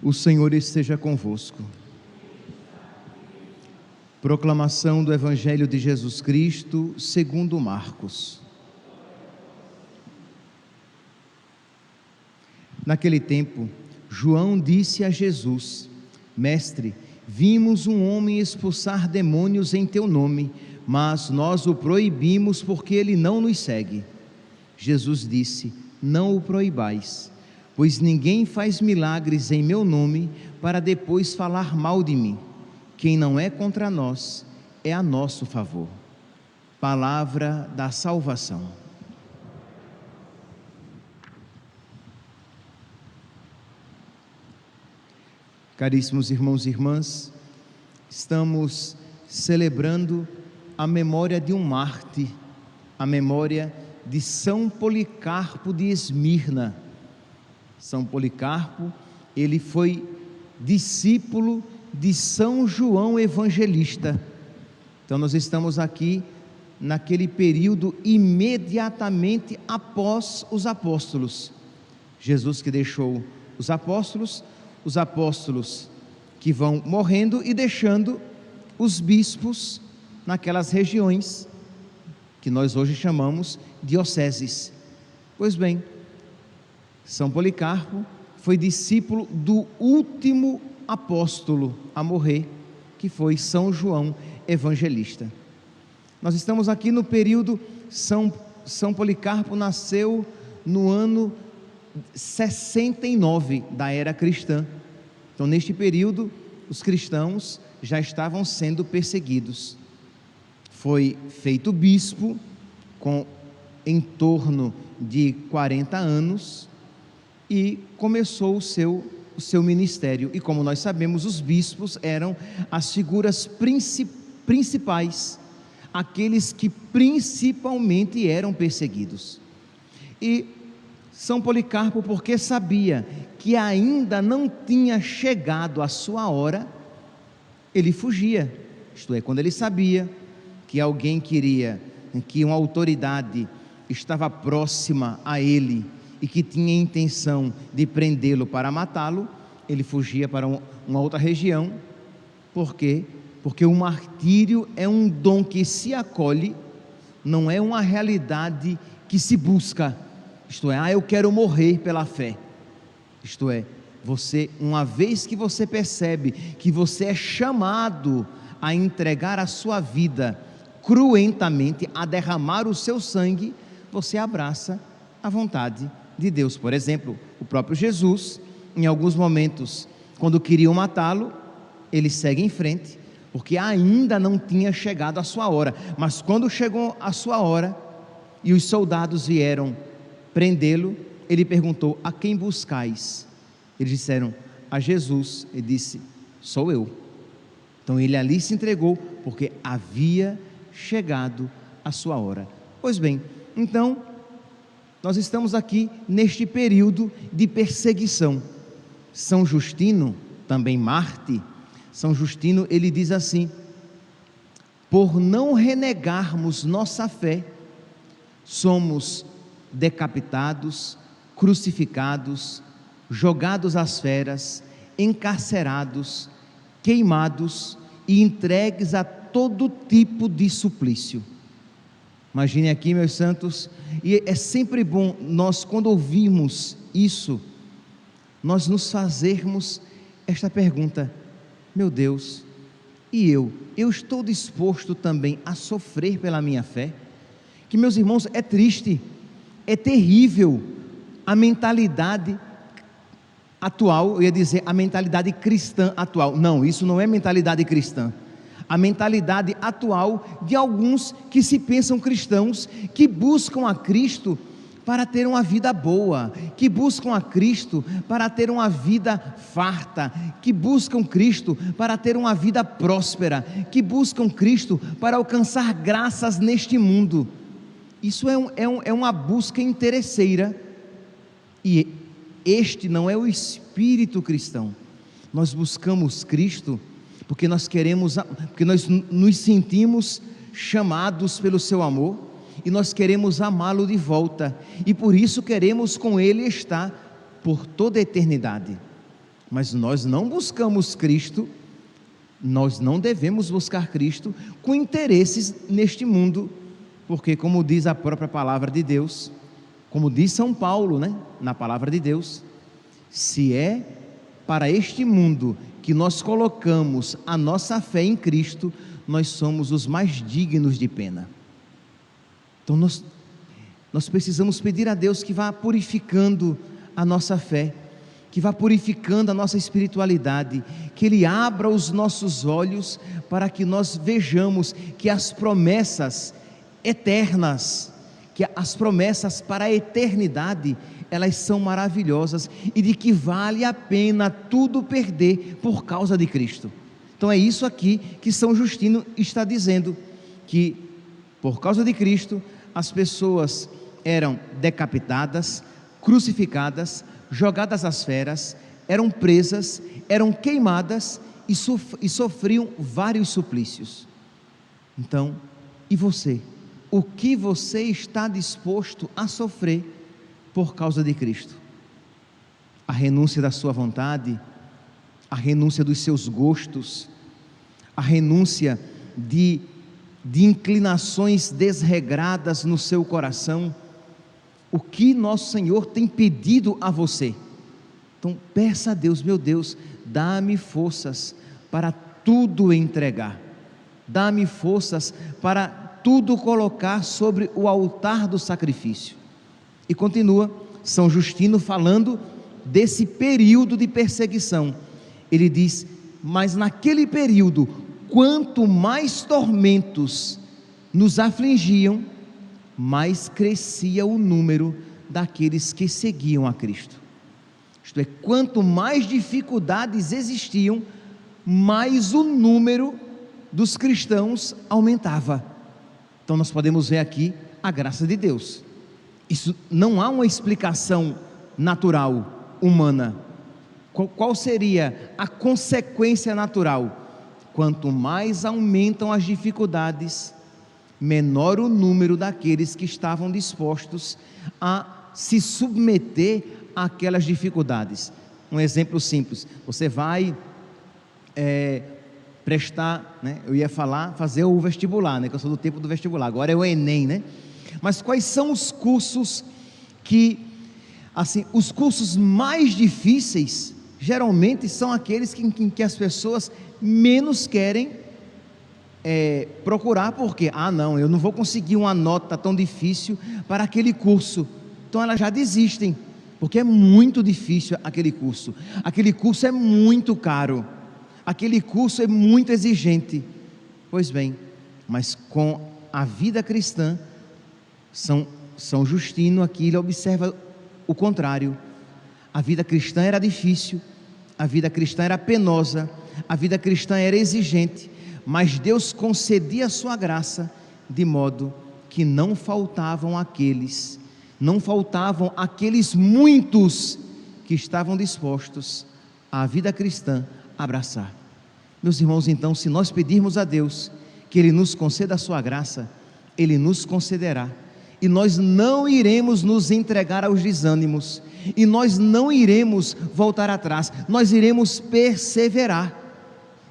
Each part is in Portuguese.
O Senhor esteja convosco. Proclamação do Evangelho de Jesus Cristo segundo Marcos. Naquele tempo, João disse a Jesus: Mestre, vimos um homem expulsar demônios em teu nome, mas nós o proibimos porque ele não nos segue. Jesus disse: Não o proibais, pois ninguém faz milagres em meu nome para depois falar mal de mim. Quem não é contra nós é a nosso favor. Palavra da salvação. Caríssimos irmãos e irmãs, estamos celebrando a memória de um mártir, a memória de São Policarpo de Esmirna. São Policarpo, ele foi discípulo de São João Evangelista. Então nós estamos aqui naquele período imediatamente após os apóstolos. Jesus que deixou os apóstolos que vão morrendo e deixando os bispos naquelas regiões que nós hoje chamamos dioceses. Pois bem, São Policarpo foi discípulo do último apóstolo a morrer, que foi São João Evangelista. Nós estamos aqui no período, São Policarpo nasceu no ano 69 da era cristã. Então, neste período, os cristãos já estavam sendo perseguidos. Foi feito bispo com em torno de 40 anos e começou o seu ministério. E como nós sabemos, os bispos eram as figuras principais, aqueles que principalmente eram perseguidos. E São Policarpo, porque sabia que ainda não tinha chegado a sua hora, ele fugia. Isto é, quando ele sabia que alguém queria, que uma autoridade estava próxima a ele e que tinha intenção de prendê-lo para matá-lo, ele fugia para uma outra região. Por quê? Porque o martírio é um dom que se acolhe, não é uma realidade que se busca. Isto é, eu quero morrer pela fé. Isto é, uma vez que você percebe que você é chamado a entregar a sua vida cruentamente, a derramar o seu sangue, você abraça a vontade de Deus. Por exemplo, o próprio Jesus, em alguns momentos, quando queriam matá-lo, ele segue em frente, porque ainda não tinha chegado a sua hora. Mas quando chegou a sua hora e os soldados vieram prendê-lo, ele perguntou: a quem buscais? Eles disseram: a Jesus. Ele disse: sou eu. Então ele ali se entregou, porque havia chegado a sua hora. Pois bem, então nós estamos aqui neste período de perseguição. São Justino, também mártir, São Justino, ele diz assim: por não renegarmos nossa fé, somos decapitados, crucificados, jogados às feras, encarcerados, queimados e entregues a todo tipo de suplício. Imagine aqui, meus santos, e é sempre bom nós, quando ouvimos isso, nós nos fazermos esta pergunta: meu Deus, e eu estou disposto também a sofrer pela minha fé? Que, meus irmãos, é triste, é terrível a mentalidade atual, eu ia dizer a mentalidade cristã atual. Não, isso não é mentalidade cristã. A mentalidade atual de alguns que se pensam cristãos, que buscam a Cristo para ter uma vida boa, que buscam a Cristo para ter uma vida farta, que buscam Cristo para ter uma vida próspera, que buscam Cristo para alcançar graças neste mundo. Isso é uma busca interesseira, e este não é o espírito cristão. Nós buscamos Cristo porque nós nos sentimos chamados pelo seu amor, e nós queremos amá-lo de volta, e por isso queremos com ele estar por toda a eternidade. Mas nós não buscamos Cristo, nós não devemos buscar Cristo com interesses neste mundo, porque, como diz a própria palavra de Deus, como diz São Paulo, né, na palavra de Deus, se é para este mundo que nós colocamos a nossa fé em Cristo, nós somos os mais dignos de pena. Então nós precisamos pedir a Deus que vá purificando a nossa fé, que vá purificando a nossa espiritualidade, que Ele abra os nossos olhos para que nós vejamos que as promessas eternas, que as promessas para a eternidade, elas são maravilhosas e de que vale a pena tudo perder por causa de Cristo. Então é isso aqui que São Justino está dizendo, que por causa de Cristo as pessoas eram decapitadas, crucificadas, jogadas às feras, eram presas, eram queimadas e sofriam vários suplícios. Então, e você? O que você está disposto a sofrer por causa de Cristo? A renúncia da sua vontade, a renúncia dos seus gostos, a renúncia de inclinações desregradas no seu coração. O que nosso Senhor tem pedido a você? Então peça a Deus: meu Deus, dá-me forças para tudo entregar, dá-me forças para tudo colocar sobre o altar do sacrifício. E continua São Justino falando desse período de perseguição. Ele diz: mas naquele período, quanto mais tormentos nos afligiam, mais crescia o número daqueles que seguiam a Cristo. Isto é, quanto mais dificuldades existiam, mais o número dos cristãos aumentava. Então nós podemos ver aqui a graça de Deus. Isso não há uma explicação natural, humana. Qual seria a consequência natural? Quanto mais aumentam as dificuldades, menor o número daqueles que estavam dispostos a se submeter àquelas dificuldades. Um exemplo simples: você vai prestar, né? Eu ia fazer o vestibular, né? Que eu sou do tempo do vestibular, agora é o Enem, né? Mas quais são os cursos que, assim, os cursos mais difíceis, geralmente são aqueles que as pessoas menos querem procurar, porque, não, eu não vou conseguir uma nota tão difícil para aquele curso, então elas já desistem, porque é muito difícil aquele curso é muito caro, aquele curso é muito exigente. Pois bem, mas com a vida cristã, São Justino aqui, ele observa o contrário. A vida cristã era difícil, a vida cristã era penosa, a vida cristã era exigente, mas Deus concedia a sua graça, de modo que não faltavam aqueles muitos que estavam dispostos a vida cristã abraçar. Meus irmãos, então, se nós pedirmos a Deus que Ele nos conceda a sua graça, Ele nos concederá, e nós não iremos nos entregar aos desânimos, e nós não iremos voltar atrás, nós iremos perseverar,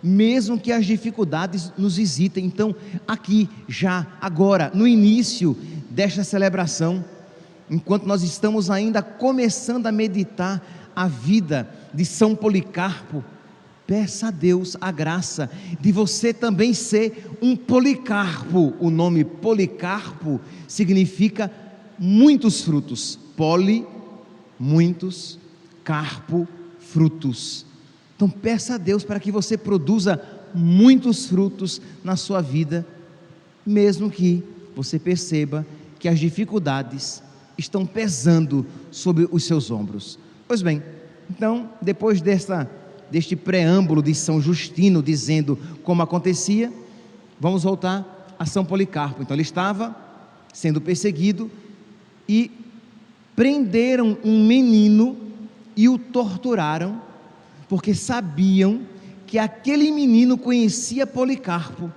mesmo que as dificuldades nos visitem. Então, aqui, já, agora, no início desta celebração, enquanto nós estamos ainda começando a meditar a vida de São Policarpo, peça a Deus a graça de você também ser um Policarpo. O nome Policarpo significa muitos frutos. Poli, muitos, carpo, frutos. Então peça a Deus para que você produza muitos frutos na sua vida, mesmo que você perceba que as dificuldades estão pesando sobre os seus ombros. Pois bem, então, depois deste preâmbulo de São Justino dizendo como acontecia, vamos voltar a São Policarpo. Então ele estava sendo perseguido e prenderam um menino e o torturaram, porque sabiam que aquele menino conhecia Policarpo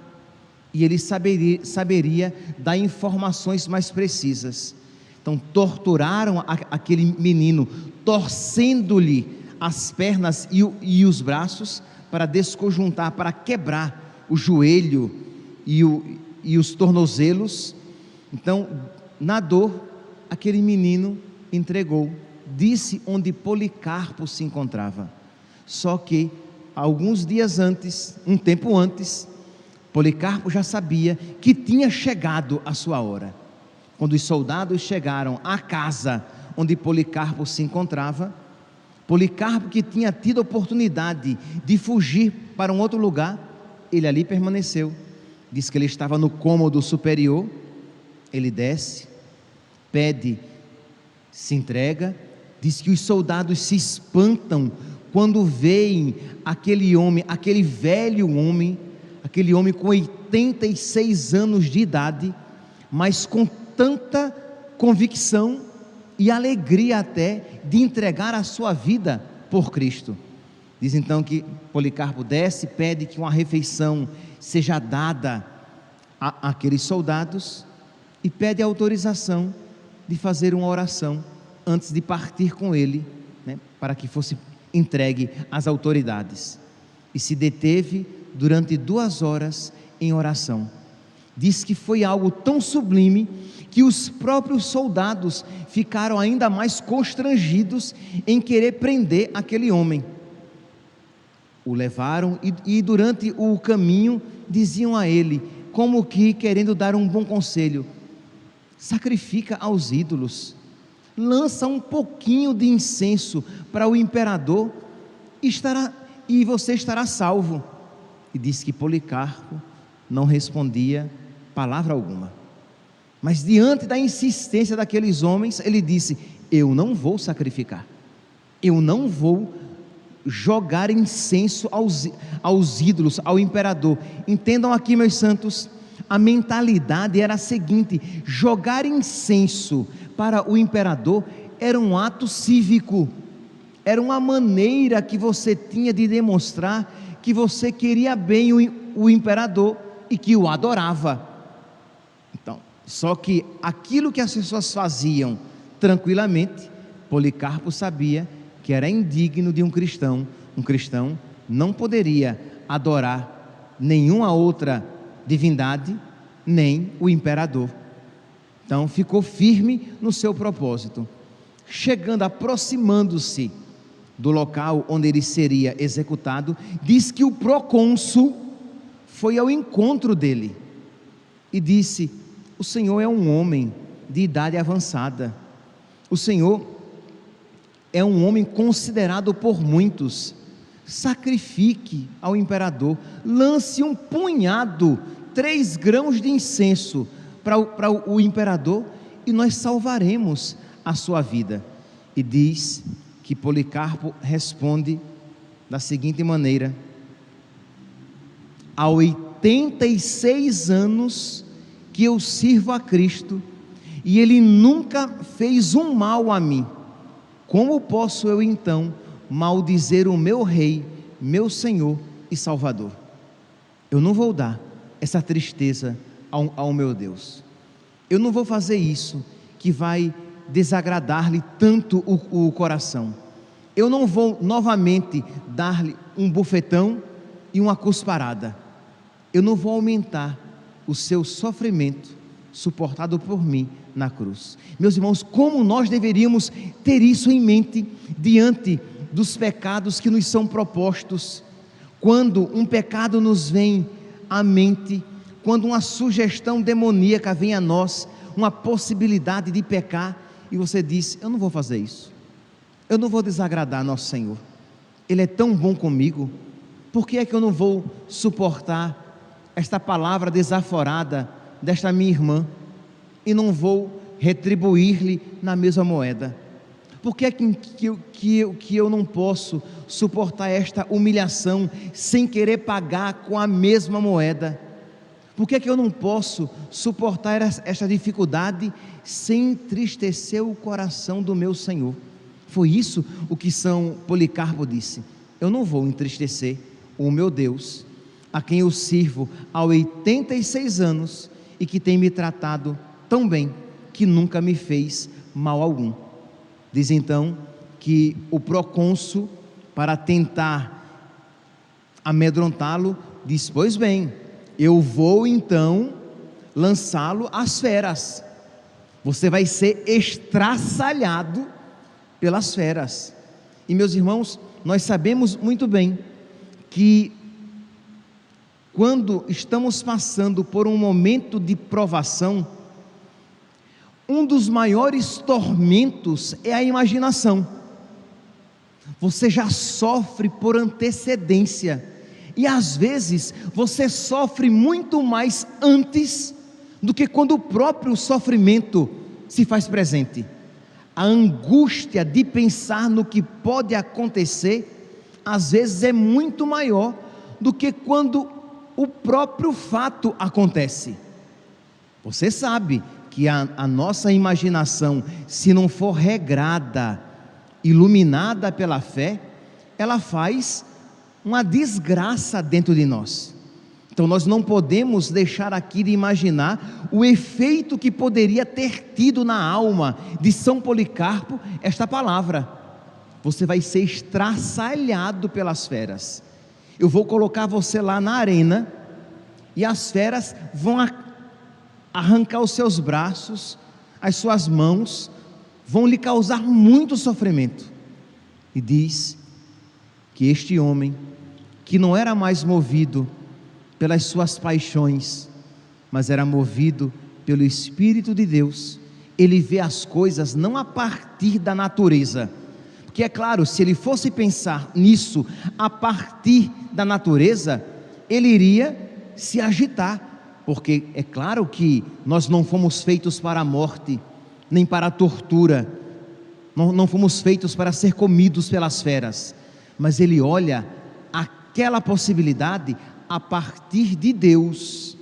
e ele saberia dar informações mais precisas. Então torturaram aquele menino, torcendo-lhe as pernas e os braços para desconjuntar, para quebrar o joelho e os tornozelos. Então, na dor, aquele menino entregou, disse onde Policarpo se encontrava. Só que, alguns dias antes, um tempo antes, Policarpo já sabia que tinha chegado a sua hora. Quando os soldados chegaram à casa onde Policarpo se encontrava, Policarpo, que tinha tido a oportunidade de fugir para um outro lugar, ele ali permaneceu. Diz que ele estava no cômodo superior. Ele desce, pede, se entrega. Diz que os soldados se espantam quando veem aquele homem, aquele velho homem, aquele homem com 86 anos de idade, mas com tanta convicção e alegria até de entregar a sua vida por Cristo. Diz então que Policarpo desce, pede que uma refeição seja dada àqueles soldados e pede a autorização de fazer uma oração antes de partir com ele, né, para que fosse entregue às autoridades. E se deteve durante 2 horas em oração. Diz que foi algo tão sublime que os próprios soldados ficaram ainda mais constrangidos em querer prender aquele homem. O levaram e durante o caminho diziam a ele, como que querendo dar um bom conselho: sacrifica aos ídolos, lança um pouquinho de incenso para o imperador e você estará salvo. E disse que Policarpo não respondia palavra alguma. Mas diante da insistência daqueles homens, ele disse: eu não vou sacrificar, eu não vou jogar incenso aos ídolos, ao imperador. Entendam aqui, meus santos, a mentalidade era a seguinte: jogar incenso para o imperador era um ato cívico, era uma maneira que você tinha de demonstrar que você queria bem o imperador e que o adorava. Então, só que aquilo que as pessoas faziam tranquilamente, Policarpo sabia que era indigno de um cristão. Um cristão não poderia adorar nenhuma outra divindade, nem o imperador. Então ficou firme no seu propósito. Chegando, aproximando-se do local onde ele seria executado, diz que o procônsul foi ao encontro dele e disse: o senhor é um homem de idade avançada, o senhor é um homem considerado por muitos, sacrifique ao imperador, lance um punhado, 3 grãos de incenso para o imperador e nós salvaremos a sua vida. E diz que Policarpo responde da seguinte maneira: há 86 anos que eu sirvo a Cristo e Ele nunca fez um mal a mim. Como posso eu então maldizer o meu Rei, meu Senhor e Salvador? Eu não vou dar essa tristeza ao meu Deus. Eu não vou fazer isso que vai desagradar-lhe tanto o coração. Eu não vou novamente dar-lhe um bufetão e uma cusparada. Eu não vou aumentar o seu sofrimento suportado por mim na cruz. Meus irmãos, como nós deveríamos ter isso em mente diante dos pecados que nos são propostos? Quando um pecado nos vem à mente, quando uma sugestão demoníaca vem a nós, uma possibilidade de pecar, e você diz: eu não vou fazer isso, eu não vou desagradar nosso Senhor, Ele é tão bom comigo, por que é que eu não vou suportar esta palavra desaforada desta minha irmã e não vou retribuir-lhe na mesma moeda? Por que é que eu não posso suportar esta humilhação sem querer pagar com a mesma moeda? Por que é que eu não posso suportar esta dificuldade sem entristecer o coração do meu Senhor? Foi isso o que São Policarpo disse: eu não vou entristecer o meu Deus, a quem eu sirvo há 86 anos e que tem me tratado tão bem, que nunca me fez mal algum. Diz então que o procônsul para tentar amedrontá-lo, diz: pois bem, eu vou então lançá-lo às feras, você vai ser estraçalhado pelas feras. E meus irmãos, nós sabemos muito bem que quando estamos passando por um momento de provação, um dos maiores tormentos é a imaginação. Você já sofre por antecedência, e às vezes você sofre muito mais antes do que quando o próprio sofrimento se faz presente. A angústia de pensar no que pode acontecer, às vezes é muito maior do que quando o próprio fato acontece. Você sabe que a nossa imaginação, se não for regrada, iluminada pela fé, ela faz uma desgraça dentro de nós. Então nós não podemos deixar aqui de imaginar o efeito que poderia ter tido na alma de São Policarpo esta palavra: você vai ser estraçalhado pelas feras. Eu vou colocar você lá na arena, e as feras vão arrancar os seus braços, as suas mãos, vão lhe causar muito sofrimento. E diz que este homem, que não era mais movido pelas suas paixões, mas era movido pelo Espírito de Deus, ele vê as coisas não a partir da natureza, porque é claro, se ele fosse pensar nisso a partir da natureza, ele iria se agitar, porque é claro que nós não fomos feitos para a morte, nem para a tortura, não fomos feitos para ser comidos pelas feras, mas ele olha aquela possibilidade a partir de Deus,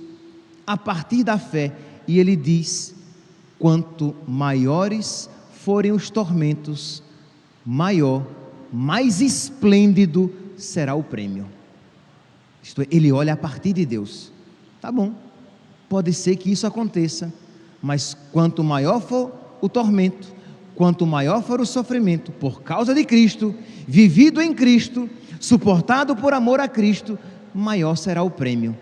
a partir da fé, e ele diz: quanto maiores forem os tormentos, mais esplêndido será o prêmio. Isto é, ele olha a partir de Deus. Tá bom, pode ser que isso aconteça, mas quanto maior for o tormento, quanto maior for o sofrimento, por causa de Cristo, vivido em Cristo, suportado por amor a Cristo, maior será o prêmio,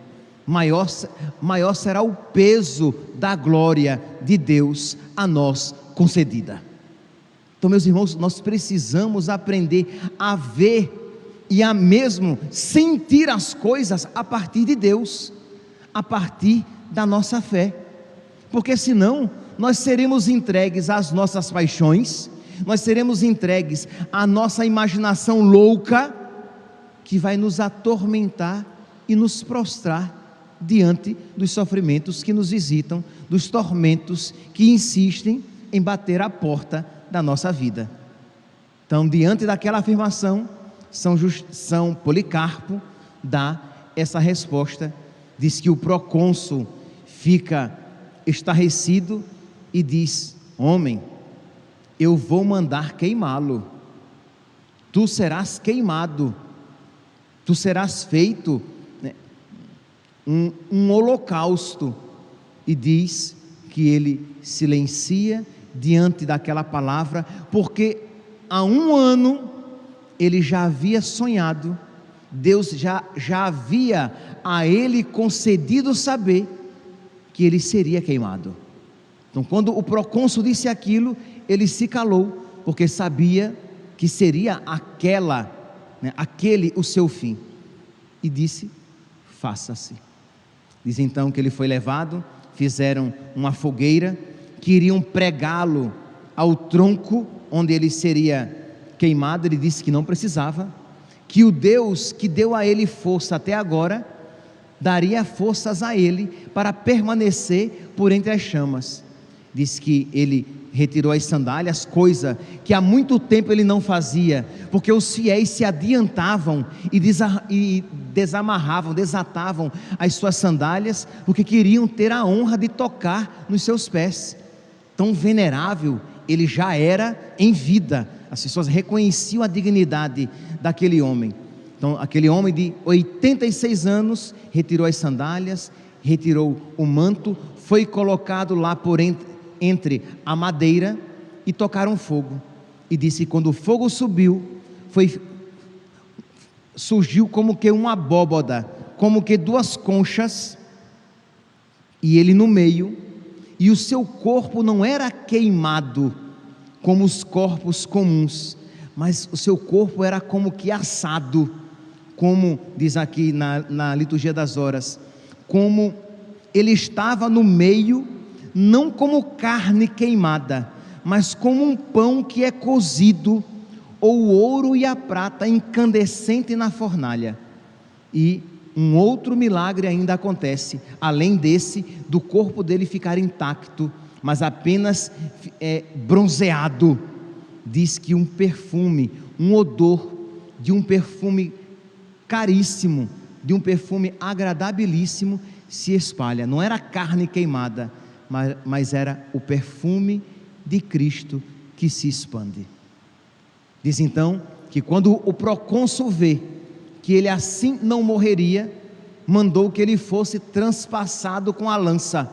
maior será o peso da glória de Deus a nós concedida. Então, meus irmãos, nós precisamos aprender a ver e a mesmo sentir as coisas a partir de Deus, a partir da nossa fé, porque senão nós seremos entregues às nossas paixões, nós seremos entregues à nossa imaginação louca, que vai nos atormentar e nos prostrar diante dos sofrimentos que nos visitam, dos tormentos que insistem em bater a porta da nossa vida. Então, diante daquela afirmação, São Policarpo dá essa resposta, diz que o procônsul fica estarrecido e diz: homem, eu vou mandar queimá-lo, tu serás queimado, tu serás feito, né, um holocausto. E diz que ele silencia diante daquela palavra, porque há 1 ano ele já havia sonhado, Deus já havia a ele concedido saber que ele seria queimado. Então, quando o procônsul disse aquilo, ele se calou, porque sabia que seria aquele o seu fim, e disse: faça-se. Diz então que ele foi levado, fizeram uma fogueira, queriam pregá-lo ao tronco onde ele seria queimado. Ele disse que não precisava, que o Deus que deu a ele força até agora, daria forças a ele para permanecer por entre as chamas. Diz que ele retirou as sandálias, coisa que há muito tempo ele não fazia, porque os fiéis se adiantavam e desatavam as suas sandálias, porque queriam ter a honra de tocar nos seus pés. Tão venerável ele já era em vida, as pessoas reconheciam a dignidade daquele homem. Então, aquele homem de 86 anos retirou as sandálias, retirou o manto, foi colocado lá por entre a madeira, e tocaram fogo. E disse que quando o fogo subiu, foi surgiu como que uma abóbada, como que duas conchas, e ele no meio, e o seu corpo não era queimado como os corpos comuns, mas o seu corpo era como que assado, como diz aqui na liturgia das horas, como ele estava no meio, não como carne queimada, mas como um pão que é cozido, ou o ouro e a prata incandescente na fornalha. E um outro milagre ainda acontece, além desse, do corpo dele ficar intacto, mas apenas bronzeado. Diz que um perfume, um odor de um perfume caríssimo, de um perfume agradabilíssimo se espalha. Não era carne queimada, mas era o perfume de Cristo que se expande. Diz então que quando o procônsul vê que ele assim não morreria, mandou que ele fosse transpassado com a lança.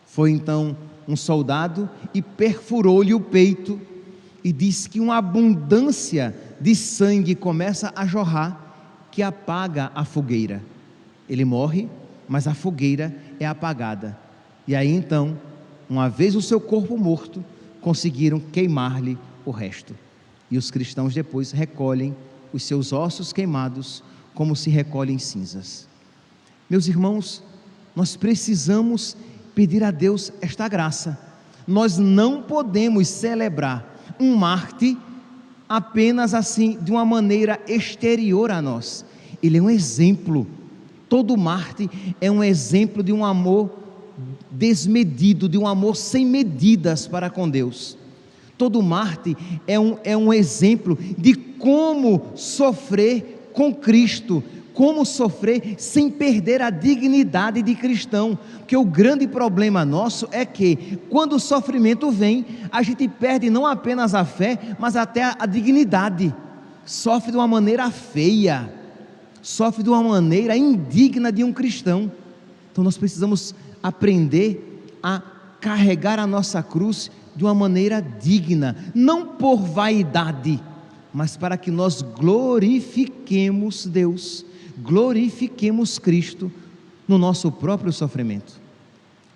Foi então um soldado e perfurou-lhe o peito, e diz que uma abundância de sangue começa a jorrar, que apaga a fogueira. Ele morre, mas a fogueira é apagada. E aí então, uma vez o seu corpo morto, conseguiram queimar-lhe o resto. E os cristãos depois recolhem os seus ossos queimados, como se recolhem cinzas. Meus irmãos, nós precisamos pedir a Deus esta graça. Nós não podemos celebrar um mártir apenas assim, de uma maneira exterior a nós. Ele é um exemplo. Todo mártir é um exemplo de um amor desmedido, de um amor sem medidas para com Deus. Todo mártir é um exemplo de como sofrer com Cristo, como sofrer sem perder a dignidade de cristão, porque o grande problema nosso é que, quando o sofrimento vem, a gente perde não apenas a fé, mas até a dignidade, sofre de uma maneira feia, sofre de uma maneira indigna de um cristão. Então nós precisamos aprender a carregar a nossa cruz de uma maneira digna, não por vaidade, mas para que nós glorifiquemos Deus, glorifiquemos Cristo no nosso próprio sofrimento.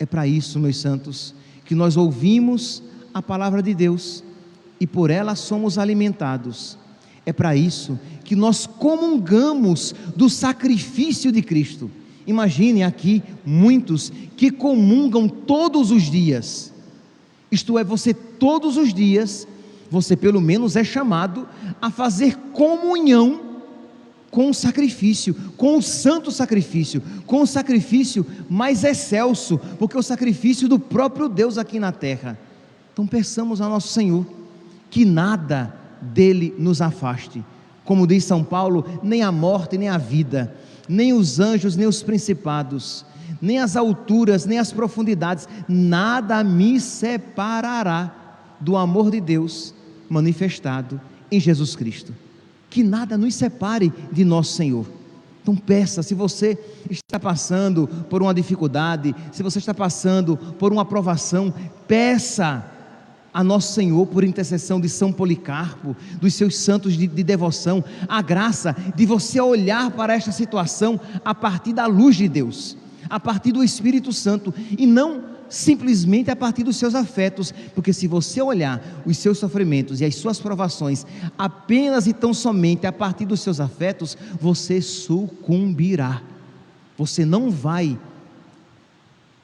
É para isso, meus santos, que nós ouvimos a palavra de Deus e por ela somos alimentados. É para isso que nós comungamos do sacrifício de Cristo. Imagine aqui muitos que comungam todos os dias. Isto é, você todos os dias, você pelo menos é chamado a fazer comunhão com o sacrifício, com o santo sacrifício, com o sacrifício mais excelso, porque é o sacrifício do próprio Deus aqui na terra. Então peçamos ao nosso Senhor que nada dele nos afaste, como diz São Paulo, nem a morte, nem a vida, nem os anjos, nem os principados, nem as alturas, nem as profundidades, nada me separará do amor de Deus manifestado em Jesus Cristo. Que nada nos separe de nosso Senhor. Então peça, se você está passando por uma dificuldade, se você está passando por uma provação, peça a nosso Senhor, por intercessão de São Policarpo, dos seus santos de devoção, a graça de você olhar para esta situação a partir da luz de Deus, a partir do Espírito Santo, e não simplesmente a partir dos seus afetos, porque se você olhar os seus sofrimentos e as suas provações apenas e tão somente a partir dos seus afetos, você sucumbirá, você não vai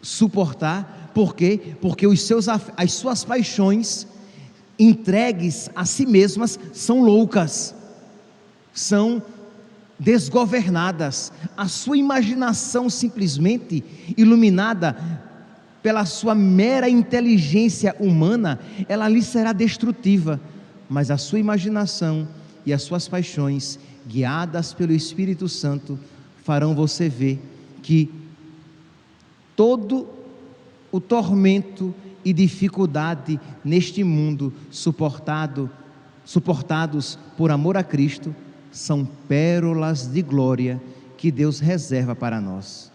suportar. Por quê? Porque as suas paixões entregues a si mesmas são loucas, são desgovernadas. A sua imaginação, simplesmente iluminada pela sua mera inteligência humana, ela lhe será destrutiva, mas a sua imaginação e as suas paixões, guiadas pelo Espírito Santo, farão você ver que todo o tormento e dificuldade neste mundo suportados por amor a Cristo, são pérolas de glória que Deus reserva para nós.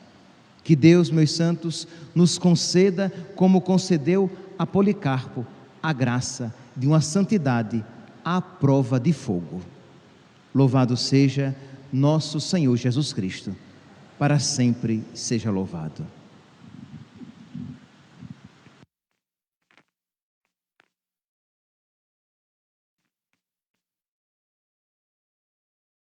Que Deus, meus santos, nos conceda, como concedeu a Policarpo, a graça de uma santidade à prova de fogo. Louvado seja nosso Senhor Jesus Cristo. Para sempre seja louvado.